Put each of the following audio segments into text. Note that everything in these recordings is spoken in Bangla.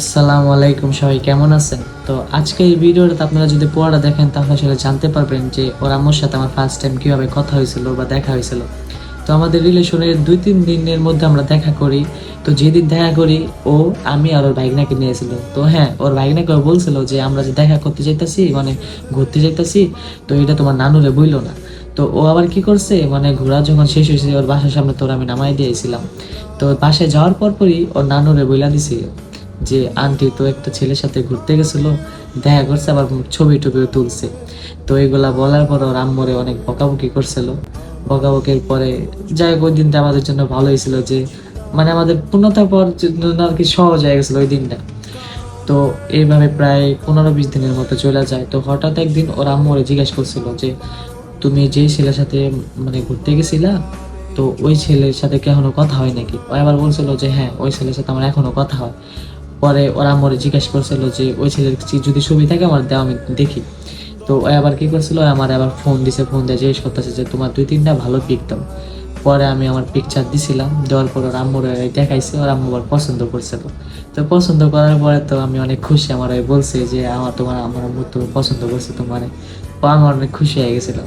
আসসালামু আলাইকুম, সবাই কেমন আছেন? তো আজকে এই ভিডিওটা আপনারা যদি পুরোটা দেখেন তাহলে আসলে জানতে পারবেন যে ওর আম্মুর সাথে আমার ফার্স্ট টাইম কিভাবে কথা হয়েছিল বা দেখা হয়েছিল। তো আমাদের রিলেশনের 2-3 দিনের মধ্যে আমরা দেখা করি। তো যেদিন দেখা করি ও, আমি আর ওর ভাইগনাকে নিয়েছিল। তো হ্যাঁ, ওর ভাইগনাকে বলছিল যে আমরা যে দেখা করতে যাইতাছি, মানে ঘুরতে যাইতাছি, তো এটা তোমার নানুরে বইলো না। তো ও আবার কি করছে, মানে ঘোরা যখন শেষ হয়েছে ওর বাসার সামনে তোর আমি নামাই দিয়েছিলাম। তো বাসায় যাওয়ার পরই ওর নানুরে বইলা দিছি যে আন্টি তো একটা ছেলের সাথে ঘুরতে গেছিল, দেখা করছে, আবার ছবি টবিও তুলছে। তো এগুলা বলার পর ওর আম্মরে অনেক বকাবকি করছিল। বকাবকির পরে যাই হোক, ওই দিনটা আমাদের জন্য ভালো হয়েছিল যে মানে আমাদের পূর্ণতার পর জন্য আর কি সহজ হয়ে গেছিল ওই দিনটা। তো এইভাবে প্রায় 15-20 দিনের মতো চলে যায়। তো হঠাৎ একদিন ওর আম্মু ওরে জিজ্ঞেস করছিল যে তুমি যেই ছেলের সাথে মানে ঘুরতে গেছিলা, তো ওই ছেলের সাথে কি এখনো কথা হয় নাকি? ও আবার বলছিল যে হ্যাঁ, ওই ছেলের সাথে আমার এখনো কথা হয়। পরে ওরা আমারে জিজ্ঞেস করছিল যে ওই ছেলের যদি ছবি থাকে আমার দাও, আমি দেখি। তো ও আবার কি করছিল, আমার আবার ফোন দিছে, ফোন দিয়ে জিজ্ঞেস করতেছে যে তোমার 2-3টা ভালো পিক দাও। পরে আমি আমার পিকচার দিছিলাম, দেওয়ার পর ওর আম্মুর দেখাইছে, ওর আম্মু আবার পছন্দ করছিল। তো পছন্দ করার পরে তো আমি অনেক খুশি, আমার বলছে যে আমার আম্মু তো পছন্দ করছে তোমার। ও আমার অনেক খুশি হয়ে গেছিলাম।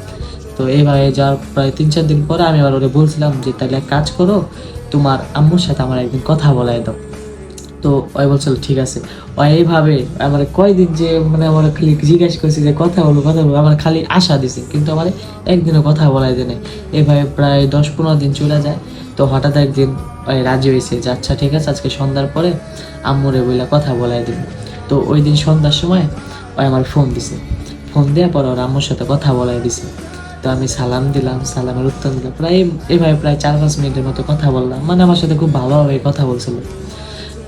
তো এইভাবে যাওয়ার প্রায় 3-4 দিন পরে আমি আবার ওরে বলছিলাম যে তাহলে এক কাজ করো, তোমার আম্মুর সাথে আমার একদিন কথা বলাই দাও। তো ওই বলছিল ঠিক আছে। ও এইভাবে আমার কয়দিন যে মানে আমার খালি জিজ্ঞেস করছে যে কথা বলবো, আমার খালি আশা দিছে, কিন্তু আমার একদিনও কথা বলাই দেয় নাই। এইভাবে প্রায় 10-15 দিন চলে যায়। তো হঠাৎ একদিন ওই রাজি হয়েছে যে আচ্ছা ঠিক আছে, আজকে সন্ধ্যার পরে আম্মুরে বইলা কথা বলাই দিব। তো ওই দিন সন্ধ্যার সময় ওই আমার ফোন দিছে, ফোন দেওয়ার পর ওর আম্মুর সাথে কথা বলাই দিছে। তো আমি সালাম দিলাম, সালামের উত্তর দিলাম, প্রায় এভাবে প্রায় 4-5 মিনিটের মতো কথা বললাম, মানে আমার সাথে খুব ভালোভাবে কথা বলছিল।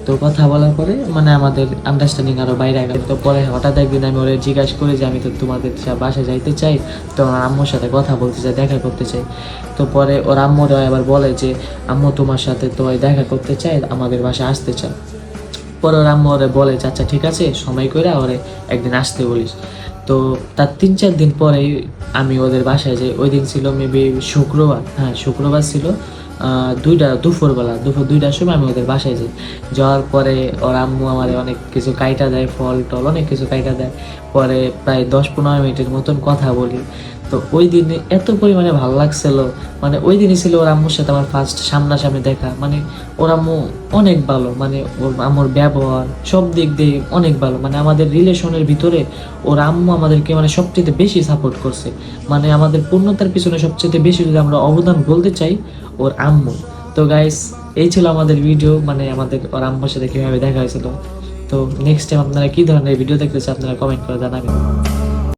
তো কথা বলার পরে মানে আমাদের আন্ডারস্ট্যান্ডিং আরো বাইরে গেল। তো পরে হঠাৎ একদিন আমি ওরে জিজ্ঞাসা করি যে আমি তো তোমাদের বাসায় যাইতে চাই, তো আমার আম্মুর সাথে কথা বলতে চাই, দেখা করতে চাই। তো পরে ওর আম্মুরা আবার বলে যে আম্মু তোমার সাথে তো দেখা করতে চাই, আমাদের বাসায় আসতে চায়। পরে ওর আম্মু ওরে বলে যে আচ্ছা ঠিক আছে, সময় করে ওরে একদিন আসতে বলিস। তো তার 3-4 দিন পরেই আমি ওদের বাসায় যাই। ওই দিন ছিল মেবি শুক্রবার, হ্যাঁ শুক্রবার ছিল। দুপুর 2টার সময় আমি ওদের বাসায় যাই। যাওয়ার পরে ওর আম্মু আমার অনেক কিছু কাইটা দেয়, ফল টল অনেক কিছু কাইটা দেয়। পরে প্রায় 10-15 মিনিটের মতন কথা বলি। তো ওই দিনে এত পরিমাণে ভালো লাগছিল, মানে ওই দিনই ছিল ওর আম্মুর সাথে আমার ফার্স্ট সামনাসামনি দেখা। মানে ওর আম্মু অনেক ভালো, মানে ওর আম্মুর ব্যবহার সব দিক দিয়ে অনেক ভালো। মানে আমাদের রিলেশনের ভিতরে ওর আম্মু আমাদেরকে মানে সবচেয়ে বেশি সাপোর্ট করছে। মানে আমাদের পূর্ণতার পিছনে সবচেয়ে বেশি যদি আমরা অবদান বলতে চাই, ওর আম্মু। তো গাইস, এই ছিল আমাদের ভিডিও, মানে আমাদের ওর আম্মুর সাথে কিভাবে দেখা হয়েছিল। তো নেক্সট টাইম আপনারা কি ধরনের ভিডিও দেখতে চান আপনারা কমেন্ট করে জানাবেন।